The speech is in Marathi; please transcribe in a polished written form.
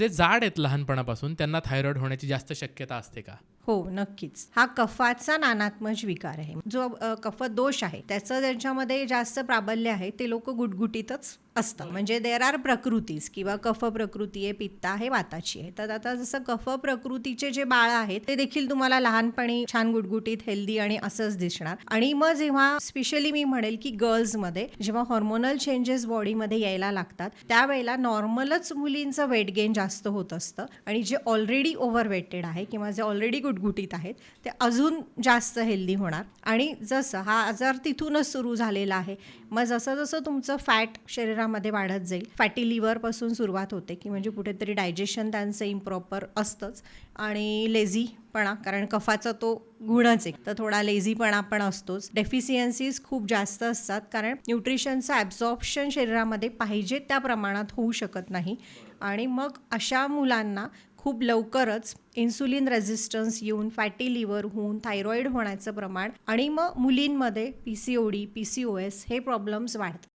जे जाड आहेत लहानपणापासून त्यांना थायरॉइड होण्याची जास्त शक्यता असते का? हो, नक्कीच. हा कफाचा नानात्मज विकार आहे. जो कफ दोष आहे त्याचं ज्यांच्यामध्ये जास्त प्राबल्य आहे ते लोक गुटगुटीतच असतं. म्हणजे देर आर प्रकृतीज किंवा कफ प्रकृती आहे, पित्त आहे, वाताची आहे. तर आता जसं कफ प्रकृतीचे जे बाळ आहेत ते देखील तुम्हाला लहानपणी छान गुटगुटीत हेल्दी आणि असंच दिसणार. आणि मग जेव्हा स्पेशली मी म्हणेल की गर्ल्समध्ये जेव्हा हॉर्मोनल चेंजेस बॉडीमध्ये यायला लागतात त्यावेळेला नॉर्मलच मुलींचं वेट गेन जास्त होत असतं आणि जे ऑलरेडी ओव्हरवेटेड आहे किंवा जे ऑलरेडी गुटगुटीत आहेत ते अजून जास्त हेल्दी होणार. आणि जसं हा आजार तिथूनच सुरू झालेला आहे. मग जसं जसं तुमचं फॅट शरीरामध्ये वाढत जाईल, फॅटी लिव्हरपासून सुरुवात होते की म्हणजे कुठेतरी डायजेशन त्यांचं इम्प्रॉपर असतंच आणि लेझीपणा, कारण कफाचा तो गुणच आहे तर थोडा लेझीपणा पण असतोच. डेफिशियन्सीज खूप जास्त असतात कारण न्यूट्रिशनचं ॲब्झॉर्प्शन शरीरामध्ये पाहिजे त्या प्रमाणात होऊ शकत नाही. आणि मग अशा मुलांना खूप लवकरच इन्सुलिन रेझिस्टन्स येऊन फॅटी लिव्हर होऊन थायरॉईड होण्याचं प्रमाण आणि मग मुलींमध्ये PCOD, PCOS हे प्रॉब्लेम्स वाढतात.